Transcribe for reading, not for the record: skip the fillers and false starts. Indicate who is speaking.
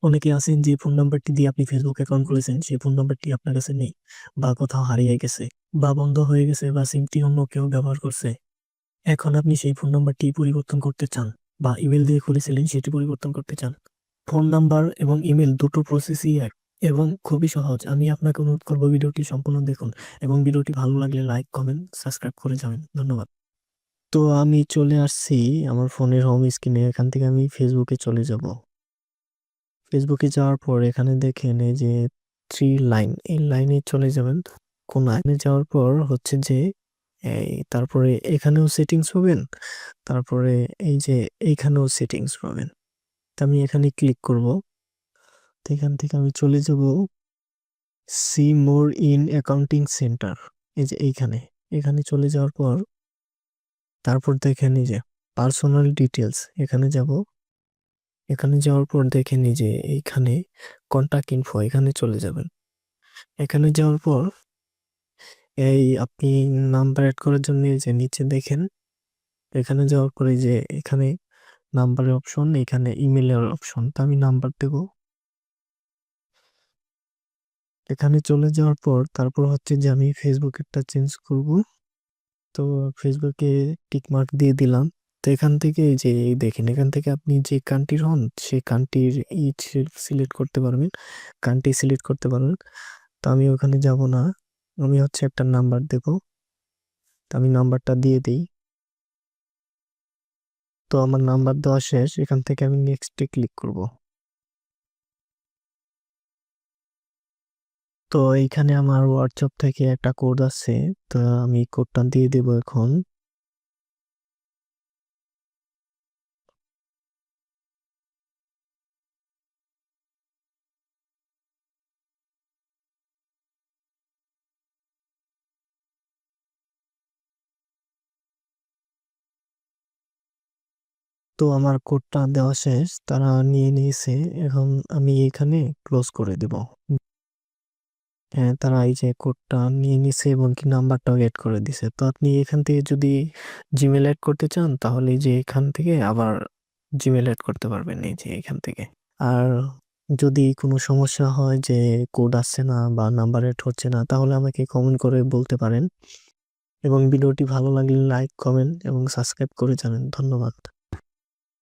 Speaker 1: অনেকে আছেন যে ফোন নাম্বারটি দিয়ে আপনি ফেসবুক অ্যাকাউন্ট খুলেছেন সেই ফোন নাম্বারটি আপনার কাছে নেই, বা কোথাও হারিয়ে গেছে, বা বন্ধ হয়ে গেছে, বা সিমটি অন্য কেউ ব্যবহার করছে। এখন আপনি সেই ফোন নাম্বারটি পরিবর্তন করতে চান, বা ইমেল দিয়ে খুলেছিলেন সেটি পরিবর্তন করতে চান। ফোন নাম্বার এবং ইমেল দুটো প্রসেসই এক এবং খুবই সহজ। আমি আপনাকে অনুরোধ করবো ভিডিওটি সম্পূর্ণ দেখুন এবং ভিডিওটি ভালো লাগলে লাইক, কমেন্ট, সাবস্ক্রাইব করে যাবেন। ধন্যবাদ। তো আমি চলে আসছি আমার ফোনের হোম স্ক্রিনে। এখান থেকে আমি ফেসবুকে চলে যাব। ফেসবুকে যাওয়ার পর এখানে দেখেন এই যে থ্রি লাইন, এই লাইনে চলে যাবেন। কোন লাইনে যাওয়ার পর হচ্ছে যে তারপরে এখানেও সেটিংস পাবেন, তারপরে এই যে এইখানেও সেটিংস পাবেন। তো আমি এখানে ক্লিক করব। তো এখান থেকে আমি চলে যাব see more in accounting centre. এই যে এইখানে, এখানে চলে যাওয়ার পর তারপর দেখেন এই যে পার্সোনাল ডিটেলস, এখানে যাব। এখানে যাওয়ার পর দেখেন এই যে এইখানে কন্টাক্ট ইনফো, এখানে চলে যাবেন। এখানে যাওয়ার পর এই আপনি নাম্বার অ্যাড করার জন্য এই যে নিচে দেখেন, এখানে যাওয়ার পরে যে এখানে নাম্বারের অপশন, এখানে ইমেলের অপশন। তো আমি নাম্বার দেব। এখানে চলে যাওয়ার পর তারপর হচ্ছে যে আমি ফেসবুকেরটা চেঞ্জ করব। তো ফেসবুকে টিক মার্ক দিয়ে দিলাম। তো এখান থেকে এই যে এই দেখেন, এখান থেকে আপনি যে কান্ট্রির হন সেই কান্ট্রির সিলেক্ট করতে পারবেন, কান্ট্রি সিলেক্ট করতে পারবেন। তো আমি ওখানে যাব না, আমি হচ্ছে একটা নাম্বার দেব। তো আমি নাম্বারটা দিয়ে দিই। তো আমার নাম্বার দেওয়া শেষ, এখান থেকে আমি নেক্সটে ক্লিক করব। তো এইখানে আমার হোয়াটসঅ্যাপ থেকে একটা কোড আছে, তো আমি কোডটা দিয়ে দেব এখন। তো আমার কোডটা দেওয়া শেষ, তারা নিয়ে নিয়েছে। এখন আমি এখানে ক্লোজ করে দেব। হ্যাঁ, তারা এই যে কোডটা নিয়ে নিছে এবং কি নাম্বারটাও এড করে দিছে। তো আপনি এখান থেকে যদি জিমেল অ্যাড করতে চান তাহলে এই যে এখান থেকে আবার জিমেল অ্যাড করতে পারবেন, এই যে এখান থেকে। আর যদি কোনো সমস্যা হয় যে কোড আসছে না বা নাম্বার এড হচ্ছে না, তাহলে আমাকে কমেন্ট করে বলতে পারেন। এবং ভিডিওটি ভালো লাগলে লাইক, কমেন্ট এবং সাবস্ক্রাইব করে যাবেন। ধন্যবাদ।